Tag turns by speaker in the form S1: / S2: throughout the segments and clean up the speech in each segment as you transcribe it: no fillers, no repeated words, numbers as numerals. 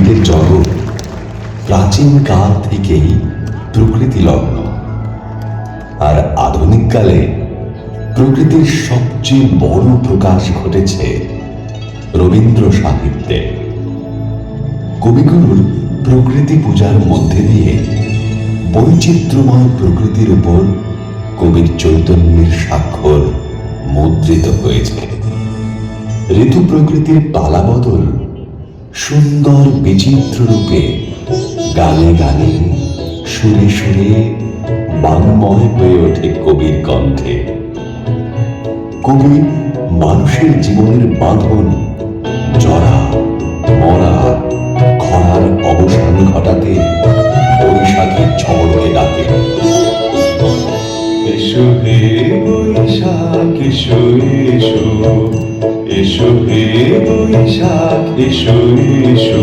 S1: উদ্ভিদের জগৎ প্রাচীন কাল থেকেই প্রকৃতি লগ্ন, আর আধুনিক কালে প্রকৃতির সবচেয়ে বড় প্রকাশ ঘটেছে রবীন্দ্র সাহিত্যে। কবিগুরুর প্রকৃতি পূজার মধ্যে দিয়ে বৈচিত্র্যময় প্রকৃতির উপর কবির চৈতন্যের স্বাক্ষর মুদ্রিত হয়েছে। ঋতু প্রকৃতির পালাবদল সুন্দর বিচিত্র রূপে গানে গানে সুরে সুরে বাংময় হয়ে ওঠে কবির কণ্ঠে। কবি মানুষের জীবনের বাঁধন, জরা মরা, খরার অবসান ঘটাতে বৈশাখী ঝড়কে ডাকে।
S2: এসো হে বৈশাখ এসো এসো, এসো হে বৈশাখ এসো এসো।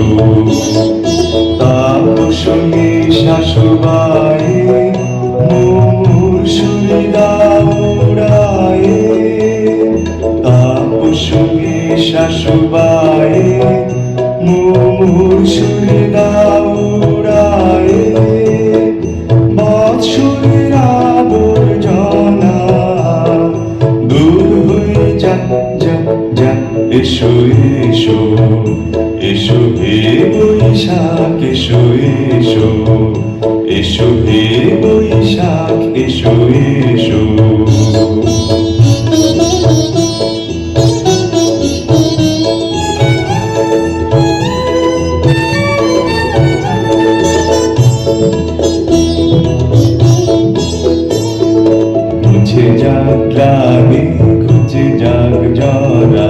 S2: তাপসে শাশুবায়ে মোর সুরে দাও উড়ায়ে। তাপসে শাশুবায়ে মোর সুরে দাও উড়ায়ে। বৎসরের আবর্জনা দূর হয়ে যাক যাক যাক। এসো এসো, এসো হে বৈশাখ এসো এসো, এসো হে বৈশাখ এসো এসো। মুছে যাক গ্লানি, ঘুচে যাক জরা,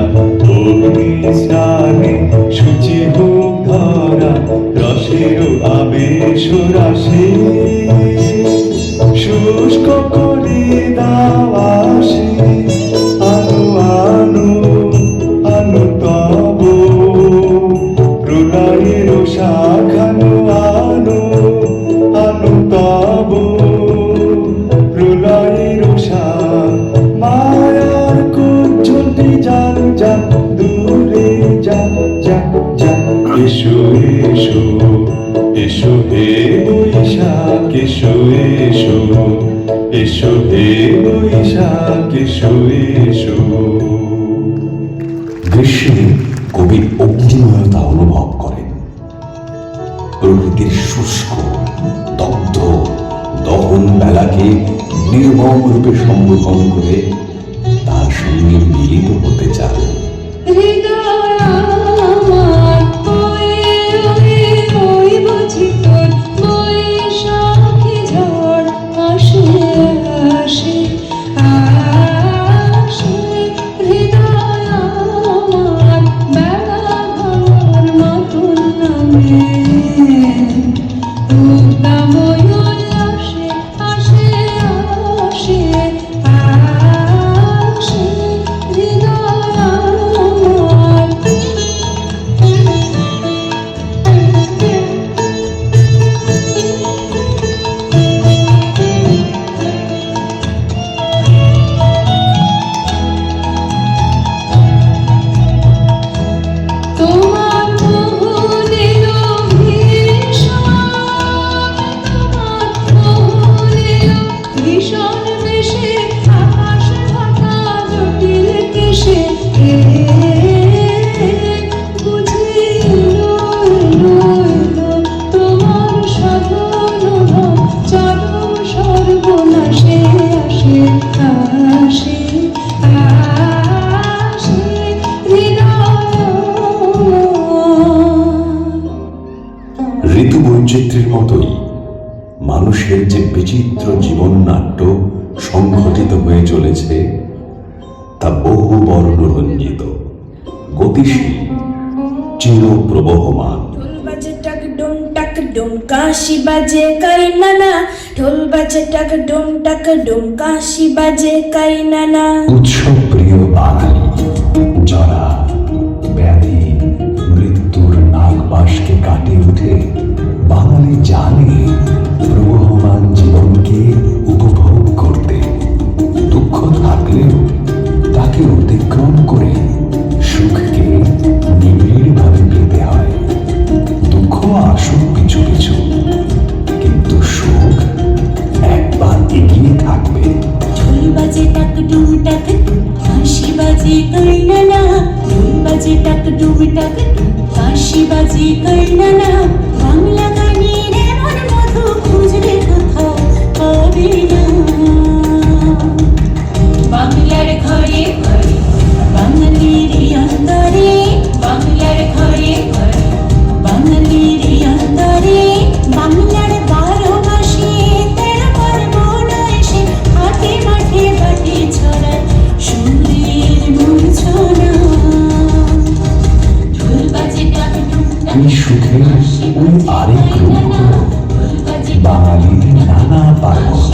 S2: অগ্নি স্নানে সূচি হোক ধরা। রসের আবেশ রাশি শুষ্ক করে দাও আসি। আনো আনো আনো তব প্রলয়ের শাখানো। আনো আনো তব প্রলয়ের শাখ। মায়ার কুজ্জটি যাক যাক দূরে যাক যাক যাক। এসো এসো, এসো হে বৈশাখ এসো এসো, এসো হে বৈশাখ এসো এসো।
S1: গ্রীষ্মে কবি অগ্নিময়তা অনুভব করেন। প্রকৃতির শুষ্ক দগ্ধ দহন বেলাকে নির্মম রূপে সম্বোধন করে তার সঙ্গে মিলিত হতে চান। ঋতু বৈচিত্র্যের মতোই মানুষের যে বিচিত্র জীবন নাট্য সংঘটিত হয়ে চলেছে তা বহু বর্ণরঞ্জিত, গতিশীল, চিরপ্রবহমান।
S3: ঢোল বাজে টাক ডুম কাশি বাজে কাই নানা। ঢোল বাজে টাক ডুম কাশি বাজে কাই নানা।
S1: উৎসব প্রিয় বাঙালি যারা ব্যাধি মৃত্যুর নাগবাসকে কাটে উঠে বাঙালি জানে প্রবহমান জীবনকে উপভোগ করতে। দুঃখ থাকলেও তাকে অতিক্রম করে সুখকে নিবিড়ভাবে পেতে হয়। দুঃখ
S4: টাক ডুম কাশি বাজে কর্ণনা বাংলা গানের এমন মধু খুঁজলে কোথাও পাবে না বাংলার ঘরে ঘরে বাঙালির অন্তরে বাংলার ঘরে ঘরে বাঙালির অন্তরে বাংলার 12 মাসে 13 পার্বণ এসে হাটে মাঠে বাটে ছড়ায় সুরের মূর্ছনা ঢোল বাজে টাক ডুম
S1: এই সুখের ওই আরেক রূপ হল বাঙালির নানা পার্বণ,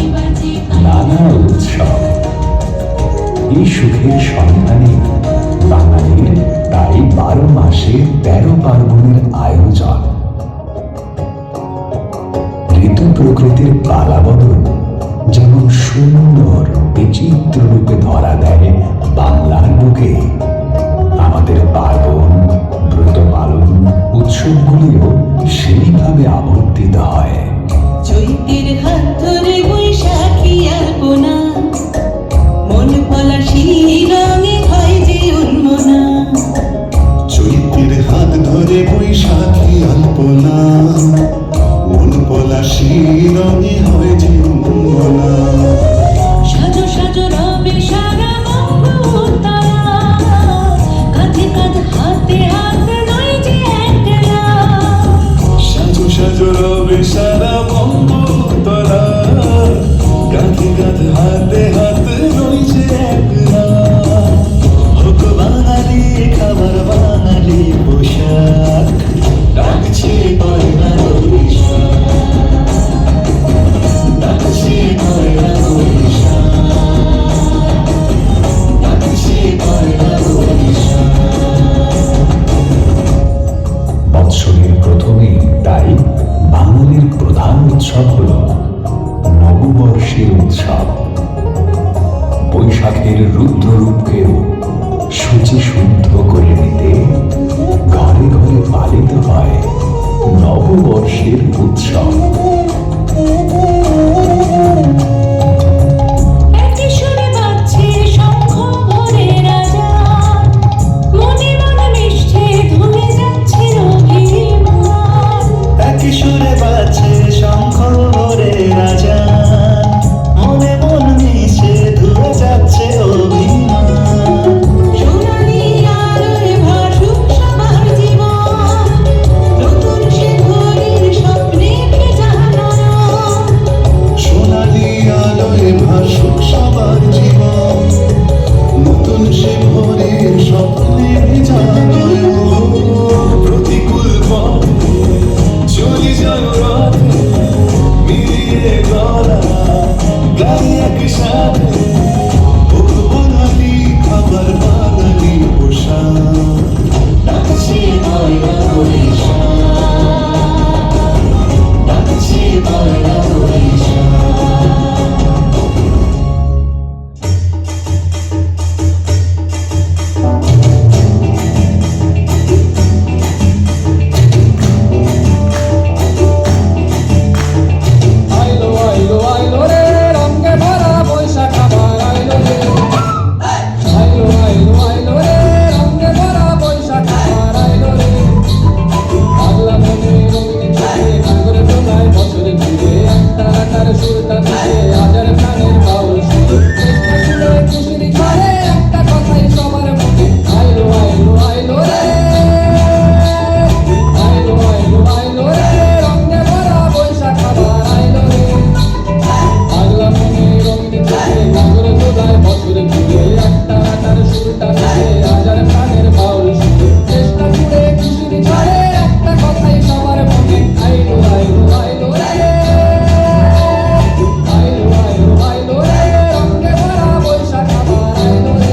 S1: নানা উৎসব। এই সুখের সন্ধানে বাঙালির তাই 12 মাসে 13 পার্বণের আয়োজন। ঋতু প্রকৃতির পালাবদল যেমন সুন্দর বিচিত্র রূপে ধরা দেয় বাংলার বুকে, আমাদের পার্বণ, ব্রত পালন, উৎসবগুলিও সেইভাবে আবর্তিত হয়।
S4: চৈতের হাত ধরে বৈশাখী আলপনা মন পলাশি রঙে হয় যে উন্মনা
S2: চৈতের হাত ধরে বৈশাখী আলপনা মন পলাশি রঙে হয় যে মঙ্গলা
S4: সাজো সাজো রবে সারা মঙ্গল তারা কাঁধে কাঁধ হাতে হাত নয় যে একলা
S2: সাজু সাজু রবে সারা মঙ্গলতলা গাঁথে গাঁথে হাতে হাত রয়েছে একলা হোক বাঙালি খাবার বাঙালি পোশাক ডাকছে পয়লা বৈশাখ ডাকছে পয়লা বৈশাখ ডাকছে পয়লা বৈশাখ
S1: বৎসরের প্রথমে তাই বাঙালির প্রধান উৎসব হল নববর্ষের উৎসব। বৈশাখের রুদ্ররূপকেও শুচি শুদ্ধ করে নিতে ঘরে ঘরে পালিত হয় নববর্ষের উৎসব।
S4: একই সুরে বাজছে শঙ্খ ভরে রাজা মনে মনে মিশছে ধুয়ে যাচ্ছে অভিমান
S2: একই সুরে বাজছে শঙ্খ ভরে রাজা মনে মন মিশে ধুয়ে যাচ্ছে অভিমান
S4: সোনালি আলোয় ভাসুক সবার জীবন নতুন সে ভোরের স্বপ্নে ভেজা নয়ন
S2: সোনালি আলোয় ভাসুক সবার জীবন নতুন সে ভোরের স্বপ্নে ভেজা নয়ন প্রতিকূল পথে চলি যাও রথে মিলিয়ে গলা গাই একসাথে হোক বাঙালি খাবার বাঙালি পোশাক ডাকছে পয়লা বৈশাখ ডাকছে পয়লা বৈশাখ
S5: আইলো আইলো আইলো রে রঙে ভরা বৈশাখ আবার আইলো রে আইলো আইলো আইলো রে রঙে ভরা বৈশাখ আবার আইলো রে পাগলা মনে রঙিন চোখে নাগরে টোনায় বছরে ঘুরে একটা আকার সুরটা থেকে হাজার প্রাণের বাউল সুরে চেষ্টা জুড়ে খুশির ঘরে একটা কথাই সবার মুখে আইলো আইলো আইলো রে আইলো আইলো আইলো রে রঙে ভরা বৈশাখ আবার আইলো রে পাগলা মনে রঙিন চোখে নাগরে টোনায় বছরে ঘুরে একটা আকার সুরটা থেকে হাজার প্রাণের বাউল সুরে চেষ্টা জুড়ে খুশির ঘরে একটা কথাই সবার মুখে আইলো আইলো আইলো রে আইলো আইলো আইলো রে রঙে ভরা বৈশাখ আবার আইলো রে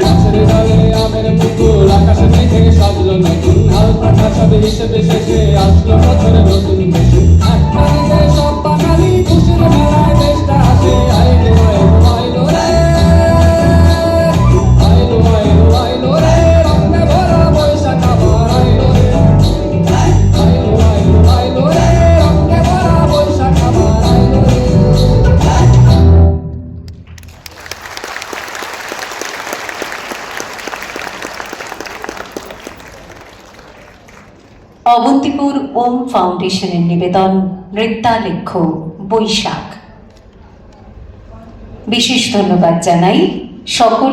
S5: গাছের ডালে আমের পুতুল আকাশে মেঘে সাজলো নতুন হালকা ঠাসাবে হিসেবে শেষে আসলো বছরের নতুন বেশে একটা ঈদে সব বাঙালি খুশির মেলায় দেশটা হাসে আইলো আইলো আইলো রে আইলো আইলো আইলো রে রঙে ভরা বৈশাখ আবার আইলো রে আইলো আইলো আইলো রে রঙে ভরা বৈশাখ আবার আইলো রে
S4: অবন্তিপুর ওম ফাউন্ডেশনের নিবেদন নৃত্যালেখ্য বৈশাখ। বিশেষ ধন্যবাদ জানাই সকল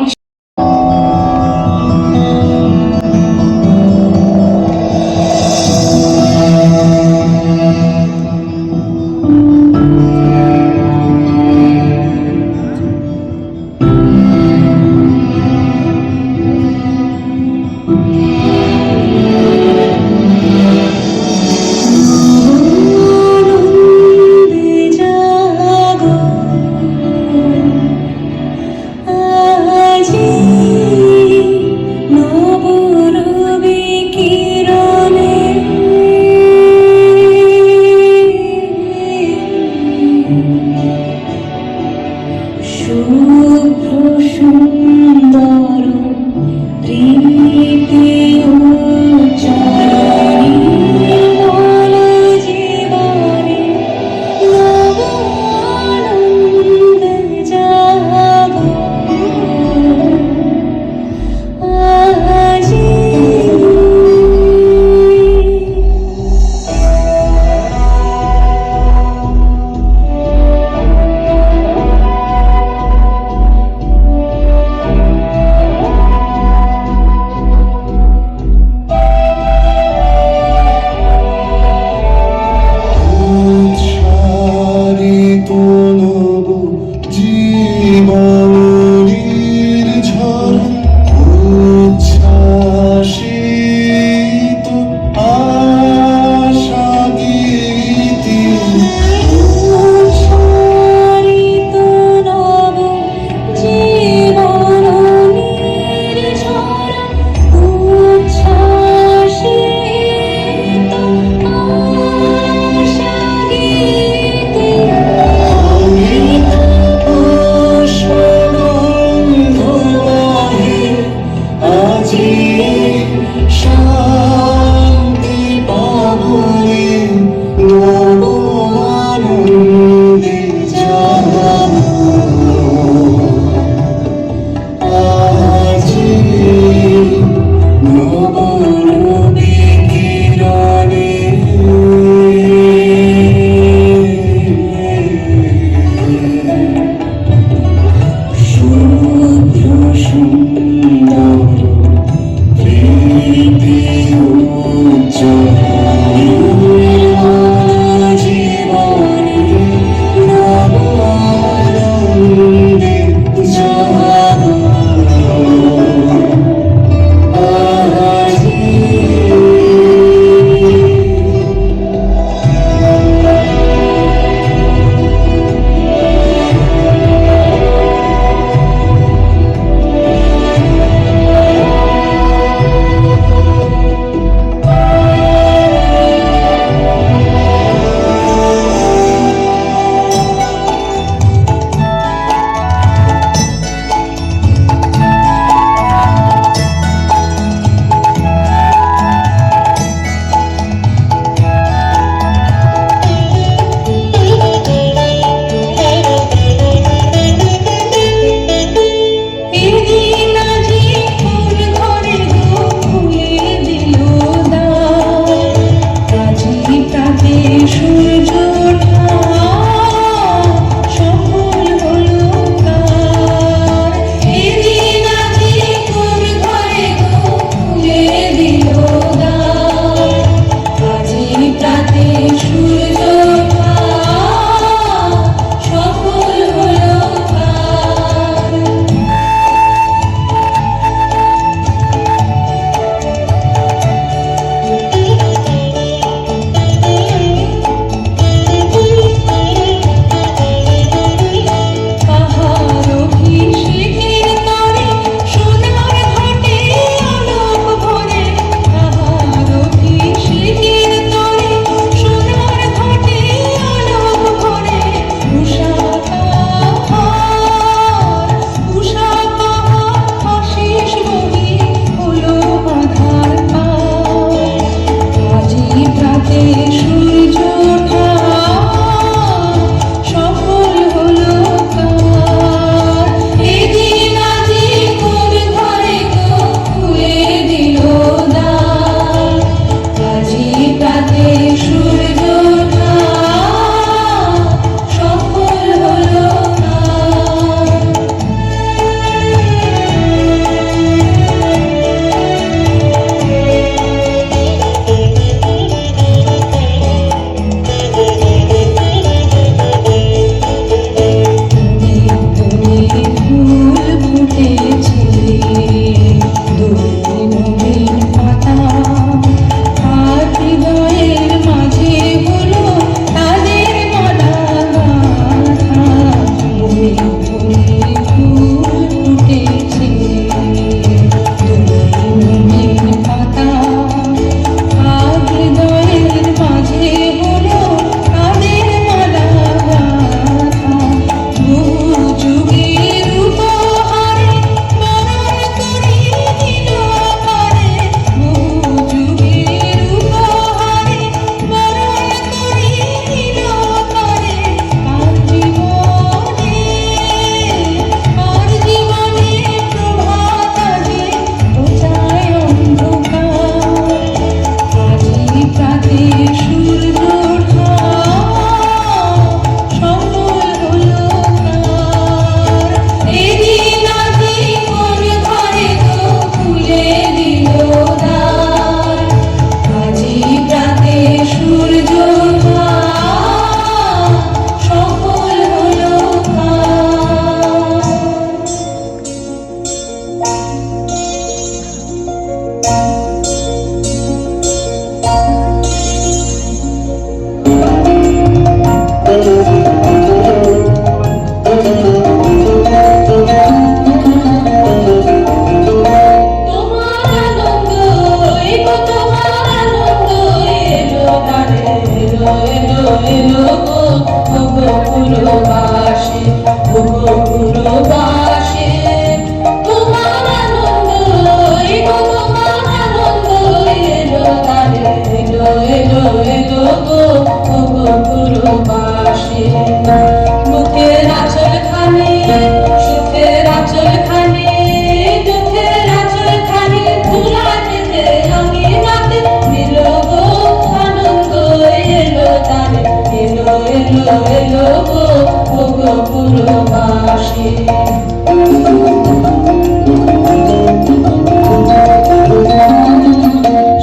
S4: ওগো পুরবাসী।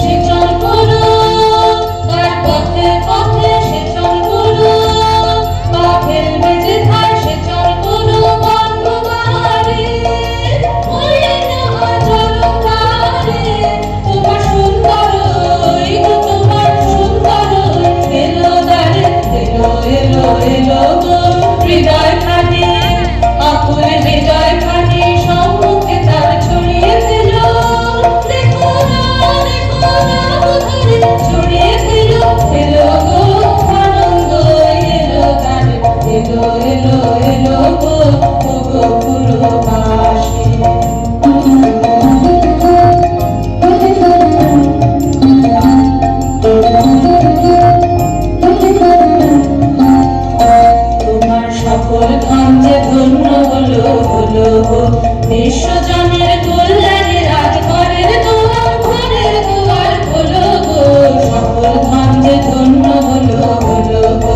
S4: সে চল করো তার পথে পথে, সে চল করো পা ফেলবে যেথায়, সে চল করো বন্ধবারে। ওই না জলকারে তোমার সুন্দর, গো তোমার সুন্দর এলো দ্বারে, এলো এলো এলো গো হৃদয় খানি, আকুল হৃদয় খানি সম্মুখে তার ছড়িয়ে দিল। দেখো না ধরে ছড়িয়ে দিল, এলো গো আনন্দ এলো দ্বারে, এলো এলো এলো গো ওগো পুরবাসী। তোমার সকল ধন যে ধন্য হলো হলো গো, বিশ্বজনের কল্যাণে রাজঘরের দুয়ার, ঘরের দুয়ার হলো গো। সকল ধন যে ধন্য হলো হলো গো,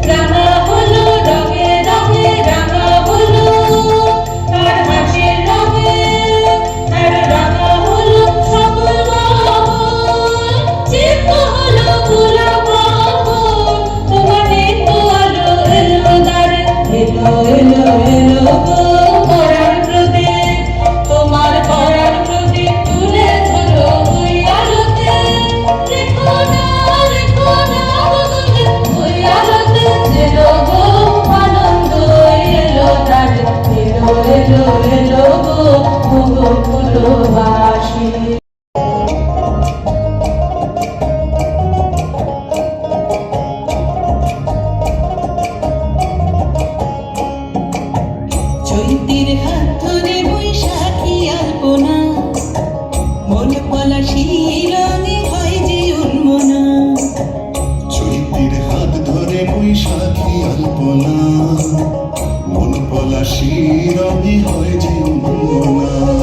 S4: রাঙা হলো রঙে রঙে, রাঙা হলো তার হাসির রঙে, তার রাঙা হলো সকল মহল, চিত্ত হলো গোলাপ তোমার নিত্য আলো এলো দ্বারে, এলো এলো এলো গো পরাণ প্রদীপ, তোমার পরাণ প্রদীপ তুলে ধরো ওই আলোতে। রেখো না বদলে ওই আলোতে, এলো গো আনন্দ এলো দ্বারে, এলো এলো এলো গো ওগো পুরবাসী। চৈতির হাত ধরে বৈশাখী আলপনা, মন পলাশি রঙে হয় যে উন্মনা।
S2: চৈতির হাত ধরে বৈশাখী আলপনা, মন পলাশি রঙে হয় যে মনা।